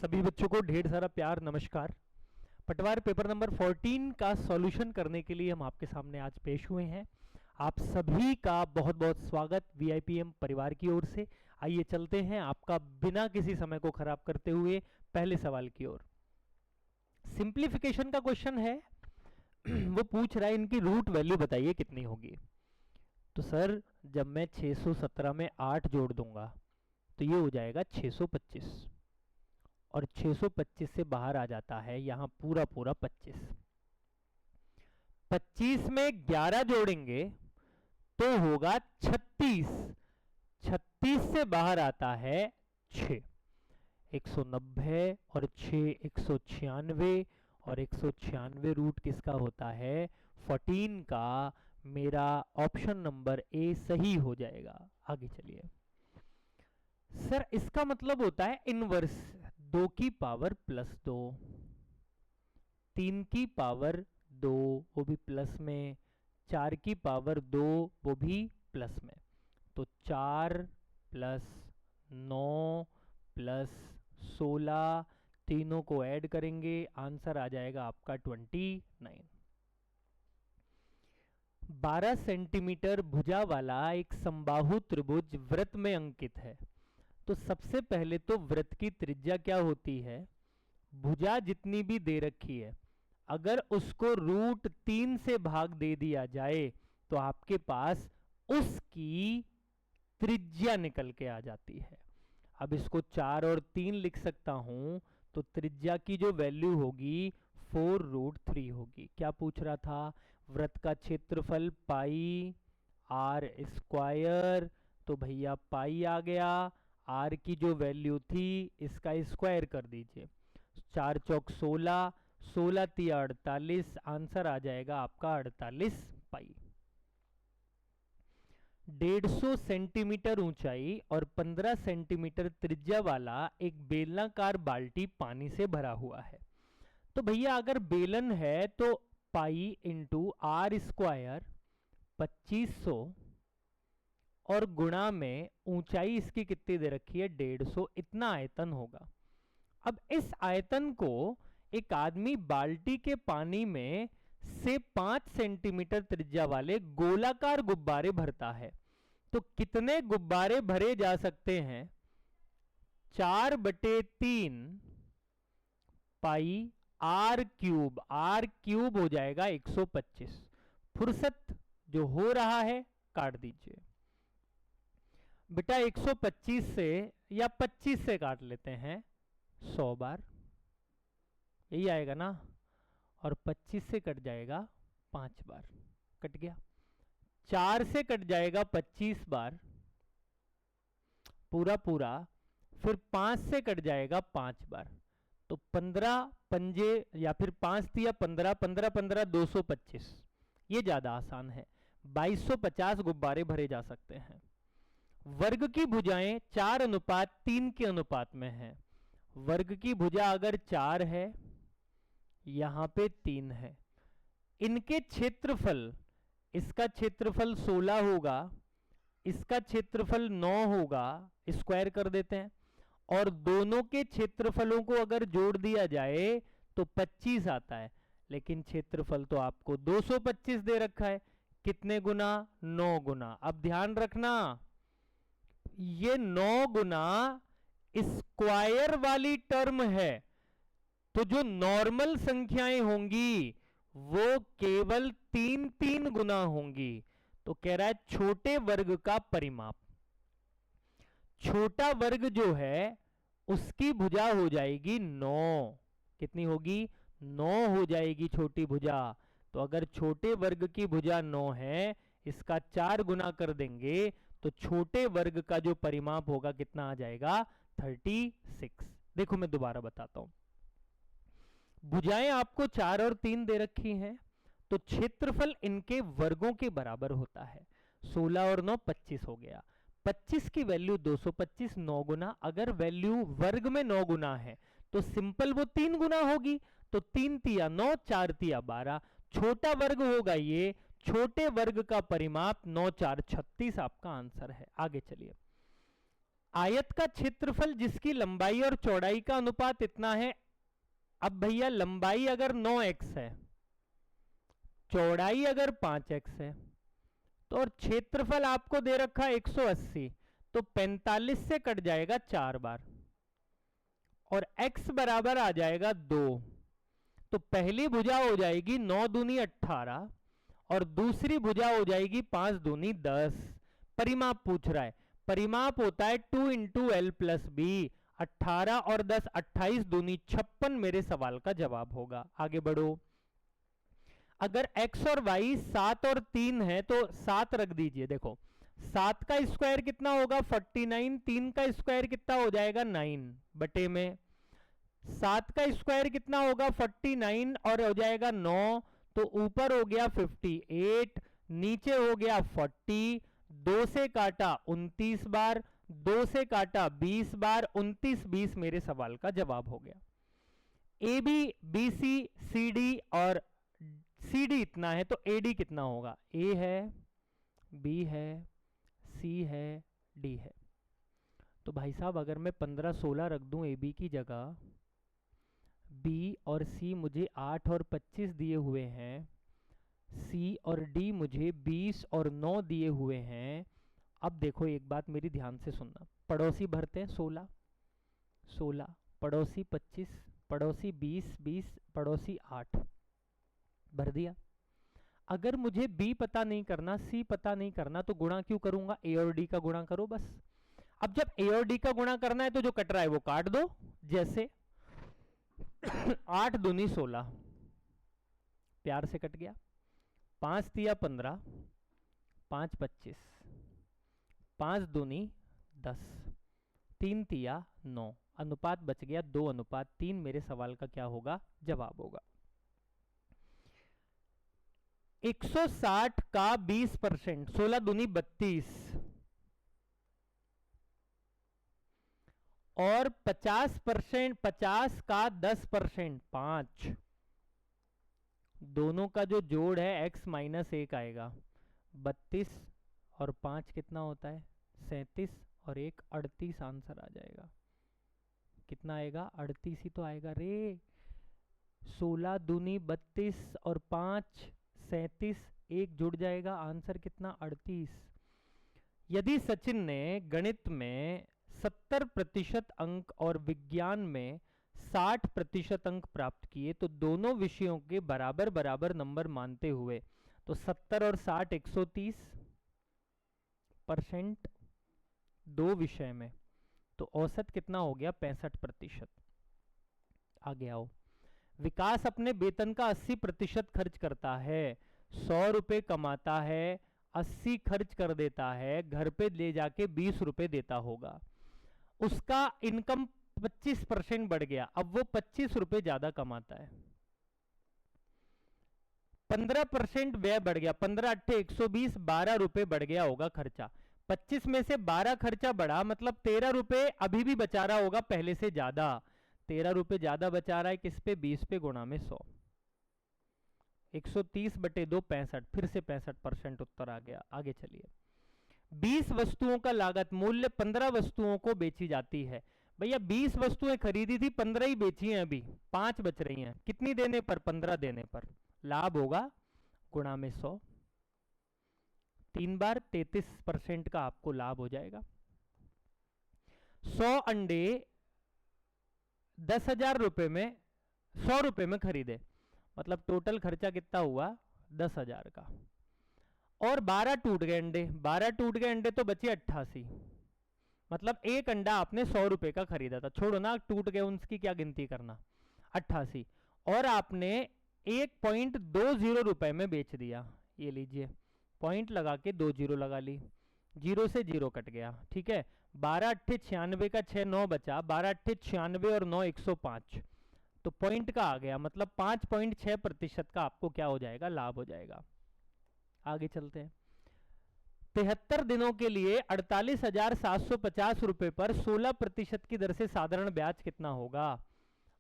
सभी बच्चों को ढेर सारा प्यार नमस्कार। पटवार पेपर नंबर 14 का सॉल्यूशन करने के लिए हम आपके सामने आज पेश हुए हैं। आप सभी का बहुत बहुत स्वागत वीआईपीएम परिवार की ओर से। आइए चलते हैं आपका बिना किसी समय को खराब करते हुए पहले सवाल की ओर। सिंप्लीफिकेशन का क्वेश्चन है। वो पूछ रहा है इनकी रूट वैल्यू बताइए कितनी होगी। तो सर जब मैं 617 में 8 जोड़ दूंगा तो ये हो जाएगा 625 और 625 से बाहर आ जाता है यहां पूरा पूरा 25 में 11 जोड़ेंगे तो होगा 36। 36 से बाहर आता है 6। 190 और 6 196 और 196 रूट किसका होता है 14 का। मेरा ऑप्शन नंबर ए सही हो जाएगा। आगे चलिए सर, इसका मतलब होता है इनवर्स 2 की पावर प्लस 2, 3 की पावर 2 वो भी प्लस में, 4 की पावर 2 वो भी प्लस में। तो 4 प्लस 9 प्लस 16 तीनों को ऐड करेंगे, आंसर आ जाएगा आपका 29। 12 सेंटीमीटर भुजा वाला एक समबाहु त्रिभुज वृत्त में अंकित है। तो सबसे पहले तो वृत्त की त्रिज्या क्या होती है, भुजा जितनी भी दे रखी है अगर उसको √3 से भाग दे दिया जाए तो आपके पास उसकी त्रिज्या निकल के आ जाती है। अब इसको 4 और 3 लिख सकता हूं तो त्रिज्या की जो वैल्यू होगी 4√3 होगी। क्या पूछ रहा था, वृत्त का क्षेत्रफल पाई आर स्क्वायर, तो भैया पाई आ गया, आर की जो वैल्यू थी इसका स्क्वायर कर दीजिए। 4 चौक 16, 16 तिया 48, आंसर आ जाएगा आपका 48 पाई। 150 सेंटीमीटर ऊंचाई और 15 सेंटीमीटर त्रिज्या वाला एक बेलनाकार बाल्टी पानी से भरा हुआ है। तो भैया अगर बेलन है तो पाई इंटू आर स्क्वायर 2500 और गुणा में ऊंचाई इसकी कितनी दे रखी है 150, इतना आयतन होगा। अब इस आयतन को एक आदमी बाल्टी के पानी में से 5 सेंटीमीटर त्रिज्या वाले गोलाकार गुब्बारे भरता है। तो कितने गुब्बारे भरे जा सकते हैं, 4/3 पाई आर क्यूब हो जाएगा 125। फुर्सत जो हो रहा है काट दीजिए बेटा, 125 से या 25 से काट लेते हैं 100 बार, यही आएगा ना, और 25 से कट जाएगा 5 बार, कट गया। 4 से कट जाएगा 25 बार पूरा पूरा, फिर 5 से कट जाएगा 5 बार, तो 15 पंजे या फिर 5 तिया 15, 15 15 225, ये ज्यादा आसान है। 2250 गुब्बारे भरे जा सकते हैं। वर्ग की भुजाएं 4:3 के अनुपात में है। वर्ग की भुजा अगर 4 है, यहां पे 3 है, इनके क्षेत्रफल, इसका क्षेत्रफल 16 होगा, इसका क्षेत्रफल 9 होगा, स्क्वायर कर देते हैं, और दोनों के क्षेत्रफलों को अगर जोड़ दिया जाए तो 25 आता है, लेकिन क्षेत्रफल तो आपको 225 दे रखा है। कितने गुना, 9 गुना। अब ध्यान रखना ये 9 गुना स्क्वायर वाली टर्म है, तो जो नॉर्मल संख्याएं होंगी वो केवल 3 गुना होंगी। तो कह रहा है छोटे वर्ग का परिमाप, छोटा वर्ग जो है उसकी भुजा हो जाएगी 9। कितनी होगी, 9 हो जाएगी छोटी भुजा। तो अगर छोटे वर्ग की भुजा 9 है, इसका 4 गुना कर देंगे तो छोटे वर्ग का जो परिमाप होगा कितना आ जाएगा 36। देखो मैं दोबारा बताता हूं, भुजाएं आपको 4 और 3 दे रखी हैं, तो क्षेत्रफल इनके वर्गों के बराबर होता है। 16 और 9 25 हो गया। 25 की वैल्यू 225, 9 गुना। अगर वैल्यू वर्ग में 9 गुना है तो सिंपल वो 3 गुना होगी, तो 3 तिया 9, 4 तिया 12, छोटा वर्ग होगा ये। छोटे वर्ग का परिमाप 9 4 36 आपका आंसर है। आगे चलिए, आयत का क्षेत्रफल जिसकी लंबाई और चौड़ाई का अनुपात इतना है। अब भैया लंबाई अगर 9x है, चौड़ाई अगर 5x है, तो और क्षेत्रफल आपको दे रखा 180, तो 45 से कट जाएगा 4 बार और x बराबर आ जाएगा 2। तो पहली भुजा हो जाएगी 9 दूनी 18 और दूसरी भुजा हो जाएगी 5 दूनी 10। परिमाप पूछ रहा है, परिमाप होता है 2 इंटू एल प्लस बी। 18 और 10 28 दूनी 56 मेरे सवाल का जवाब होगा। आगे बढ़ो। अगर x और y 7 और 3 है तो 7 रख दीजिए। देखो 7 का स्क्वायर कितना होगा 49, 3 का स्क्वायर कितना हो जाएगा 9 बटे में 7 का स्क्वायर कितना होगा 49 और हो जाएगा 9, तो ऊपर हो गया 58, नीचे हो गया 40, 2 से काटा 29 बार, 2 से काटा 20 बार, 29 20 मेरे सवाल का जवाब हो गया। A B B C C D और सी डी इतना है तो ए डी कितना होगा, ए है, बी है, सी है, डी है। तो भाई साहब अगर मैं 15 16 रख दूं ए बी की जगह, बी और सी मुझे 8 और 25 दिए हुए हैं, सी और डी मुझे 20 और 9 दिए हुए हैं। अब देखो एक बात मेरी ध्यान से सुनना, पड़ोसी भरते हैं 16 16, पड़ोसी 25, पड़ोसी 20 20, पड़ोसी 8 भर दिया। अगर मुझे बी पता नहीं करना, सी पता नहीं करना, तो गुणा क्यों करूंगा, ए और डी का गुणा करो बस। अब जब ए और डी का गुणा करना है तो जो कट रहा है वो काट दो, जैसे 8 दूनी 16 प्यार से कट गया, 5 तिया 15, 5 25, 5 दूनी 10, 3 तिया 9, अनुपात बच गया 2:3। मेरे सवाल का क्या होगा, जवाब होगा 160 का 20%, 16 दूनी 32 और 50%, 50 का 10%, 5। दोनों का जो जोड़ है x माइनस 1 आएगा, 32 और 5 कितना होता है 37 और 1 38 आंसर आ जाएगा। कितना आएगा 38 ही तो आएगा रे। 16 दूनी 32 और 5 37, 1 जुड़ जाएगा, आंसर कितना 38। यदि सचिन ने गणित में 70% अंक और विज्ञान में 60% अंक प्राप्त किए तो दोनों विषयों के बराबर बराबर नंबर मानते हुए, तो 70 और 60 130% दो विषय में, तो औसत कितना हो गया 65%। आगे आओ। विकास अपने वेतन का 80% खर्च करता है, 100 रुपए कमाता है, 80 खर्च कर देता है, घर पे ले जाके 20 रुपए देता होगा। उसका इनकम 25% बढ़ गया, अब वो 25 रुपए ज्यादा कमाता है। 15% व्यय बढ़ गया, 15 अट्ठे 120, 12 रुपए बढ़ गया होगा खर्चा। 25 में से 12 खर्चा बढ़ा, मतलब 13 रुपए अभी भी बचा रहा होगा पहले से ज्यादा। 13 रुपए ज्यादा बचा रहा है किस पे, 20 पे गुणा में 100, 130 बटे 2 65, फिर से 65% उत्तर आ गया। आगे चलिए। 20 वस्तुओं का लागत मूल्य 15 वस्तुओं को बेची जाती है। भैया 20 वस्तुएं खरीदी थी, 15 ही बेची हैं, अभी 5 बच रही हैं, कितनी देने पर, 15 देने पर। लाभ होगा गुणा में 100, 3 बार 33% का आपको लाभ हो जाएगा। 100 अंडे 10,000 रुपए में, 100 रुपए में खरीदे, मतलब टोटल खर्चा कितना हुआ 10,000 का, और 12 टूट गए अंडे, 12 टूट गए अंडे तो बचे 88, मतलब एक अंडा आपने 100 रुपए का खरीदा था, छोड़ो ना टूट गए उसकी क्या गिनती करना, 88, और आपने 1.20 रुपए में बेच दिया। ये लीजिए पॉइंट लगा के 2 जीरो लगा ली, जीरो से जीरो कट गया, ठीक है। 12 अट्ठे 96 का 6 9 बचा, 12 अट्ठे 96 और 9 105, तो पॉइंट का आ गया, मतलब 5.6% का आपको क्या हो जाएगा, लाभ हो जाएगा। आगे चलते हैं। 73 दिनों के लिए 48,750 रुपए पर 16% की दर से साधारण ब्याज कितना होगा।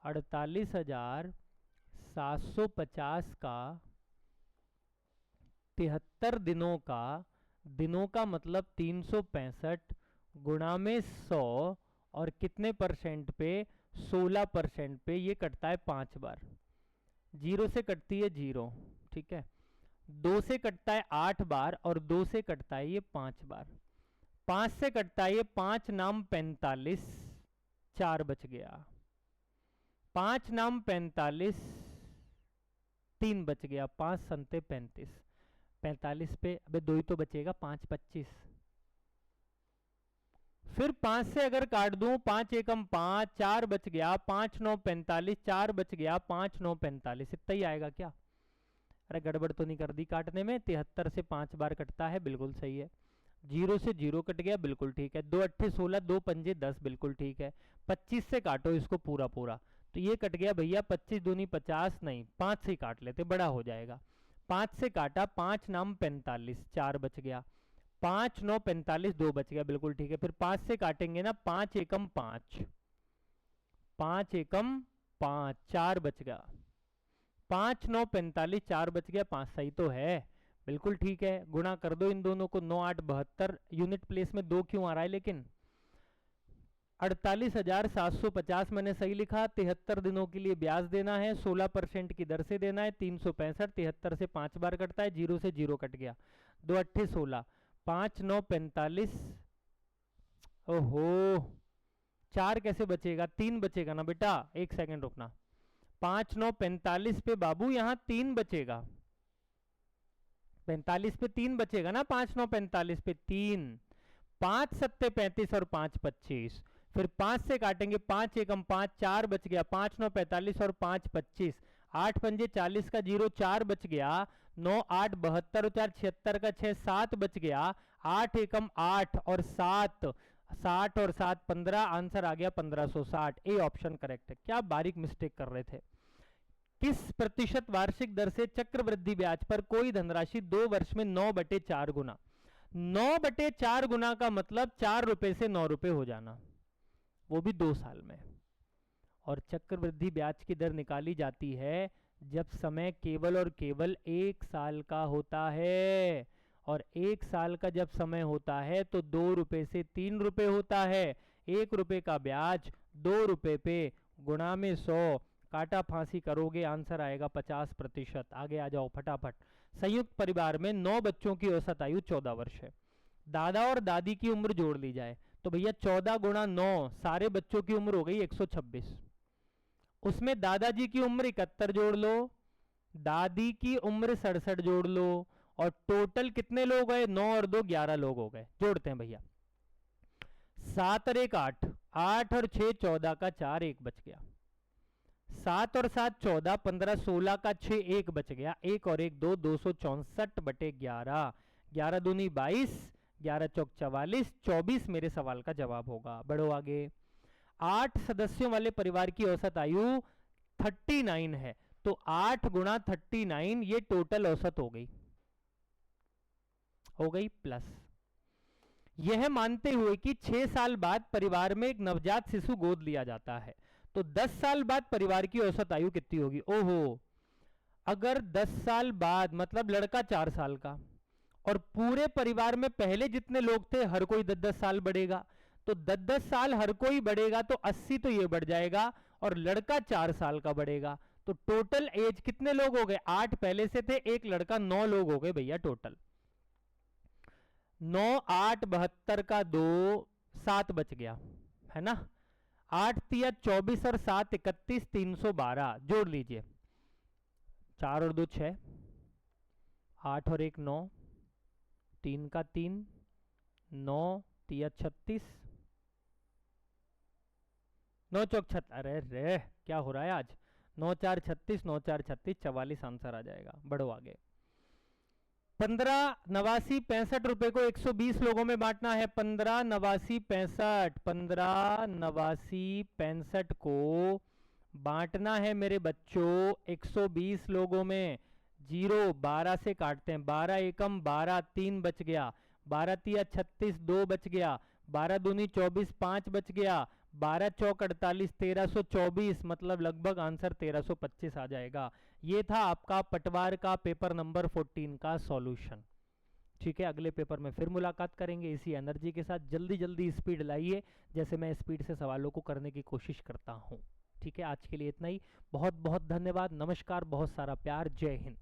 48,750 का 73 दिनों का, दिनों का मतलब 365, गुणा में 100 और कितने परसेंट पे, 16% पे, ये कटता है 5 बार। 0 से कटती है 0, ठीक है। 2 से कटता है 8 बार और 2 से कटता है ये 5 बार। 5 से कटता है ये 5 नाम 45, 4 बच गया। 5 नाम 45, 3 बच गया। 5 संते 35, 45 पे अबे 2 ही तो बचेगा, 5 25। फिर 5 से अगर काट दूं, 5 एकम 5, 4 बच गया। 5 9 45, 4 बच गया। 5 9 45, इतना ही आएगा क्या? अरे गड़बड़ तो नहीं कर दी काटने में? 73 से 5 बार कटता है, बिल्कुल सही है। 0 से 0 कट गया, बिल्कुल ठीक है। 2 अट्ठे 16, 2 पंजे 10, बिल्कुल ठीक है। 25 से काटो इसको पूरा पूरा, तो ये कट गया भैया 25 दूनी 50, नहीं 5 से ही काट लेते, बड़ा हो जाएगा। 5 से काटा, 5 नाम 45, 4 बच गया। 5 9 45, 2 बच गया, बिल्कुल ठीक है। फिर 5 से काटेंगे ना, 5 एकम 5, 5 एकम 5, 4 बच गया। 5 9 45, 4 बच गया, 5 सही तो है, बिल्कुल ठीक है। गुणा कर दो इन दोनों को, 9 8 72। यूनिट प्लेस में 2 क्यों आ रहा है लेकिन? 48,750 मैंने सही लिखा। 73 दिनों के लिए ब्याज देना है, 16% की दर से देना है। 365, 73 से 5 बार कटता है, 0 से 0 कट गया। 2 अट्ठे 16, 5 9 45, ओहो 4 कैसे बचेगा? 3 बचेगा ना बेटा, 1 सेकंड रुकना। 5 9 45 पे बाबू यहाँ 3 बचेगा। 45 पे 3 बचेगा ना, 5 9 45 पे 3। 5 सत्ते 35 और 5 25। फिर 5 से काटेंगे, 5 एकम 5, 4 बच गया। 5 9 45 और 5 25, 8 पंजे 40 का 0, 4 बच गया। 9 8 72 और 4 76 का 6, 7 बच गया। 8 एकम 8 और 7, 60 और 7 15, आंसर आ गया 1560। ए ऑप्शन करेक्ट है। क्या बारीक मिस्टेक कर रहे थे। किस प्रतिशत वार्षिक दर से चक्रवृद्धि ब्याज पर कोई धनराशि 2 वर्ष में 9/4 गुना? 9/4 गुना का मतलब 4 रुपए से 9 रुपए हो जाना, वो भी 2 साल में। और चक्रवृद्धि ब्याज की दर निकाली जाती है जब समय केवल और केवल 1 साल का होता है। और 1 साल का जब समय होता है तो 2 रुपए से 3 रुपए होता है। 1 रुपए का ब्याज 2 रुपए पे गुणा में 100, काटा फांसी करोगे, आंसर आएगा 50%। आगे आ जाओ फटाफट। संयुक्त परिवार में 9 बच्चों की औसत आयु 14 वर्ष है। दादा और दादी की उम्र जोड़ ली जाए तो भैया 14 गुणा 9, सारे बच्चों की उम्र हो गई 126। उसमें दादाजी की उम्र 71 जोड़ लो, दादी की उम्र 67 जोड़ लो, और टोटल कितने लोग गए? 9 और 2 11 लोग हो गए। जोड़ते हैं भैया। 7 और 1 8, 8 और 6 14 का 4, 1 बच गया। 7 और 7 14, 15 16 का 6, 1 बच गया। 1 और 1 2, 264/11, 11 दूनी 22, 11 चौक 44, 24 मेरे सवाल का जवाब होगा। बढ़ो आगे। 8 सदस्यों वाले परिवार की औसत आयु 39 है, तो 8 गुणा 39, ये टोटल औसत हो गई प्लस। यह मानते हुए कि 6 साल बाद परिवार में एक नवजात शिशु गोद लिया जाता है, तो 10 साल बाद परिवार की औसत आयु कितनी होगी? ओहो, अगर 10 साल बाद मतलब लड़का 4 साल का और पूरे परिवार में पहले जितने लोग थे हर कोई 10-10 साल बढ़ेगा, तो 10-10 साल हर कोई बढ़ेगा तो 80 तो ये बढ़ जाएगा, और लड़का 4 साल का बढ़ेगा, तो टोटल एज कितने लोग हो गए? 8 पहले से थे, एक लड़का, 9 लोग हो गए भैया टोटल। 9 8 72 का 2, 7 बच गया है ना। 8 तिया 24 और 7 31, 312 जोड़ लीजिए। 4 और 2 6, 8 और 1 9, 3 का 3, 9 तिया 36, 9 चौक 36, अरे रे क्या हो रहा है आज। 9 4 36, 9 4 36, 44 आंसर आ जाएगा। बढ़ो आगे। 15 89 65 रुपए को 120 लोगों में बांटना है। 15 89 65, 15 89 65 को बांटना है मेरे बच्चों 120 लोगों में। 0 12 से काटते हैं, 12 एकम 12, 3 बच गया। 12 तिया 36, 2 बच गया। 12 दूनी 24, 5 बच गया। 12 चौक 48, 1324, मतलब लगभग आंसर 1325 आ जाएगा। ये था आपका पटवार का पेपर नंबर 14 का सॉल्यूशन। ठीक है, अगले पेपर में फिर मुलाकात करेंगे इसी एनर्जी के साथ। जल्दी जल्दी स्पीड लाइए, जैसे मैं स्पीड से सवालों को करने की कोशिश करता हूँ। ठीक है, आज के लिए इतना ही। बहुत बहुत धन्यवाद, नमस्कार, बहुत सारा प्यार, जय हिंद।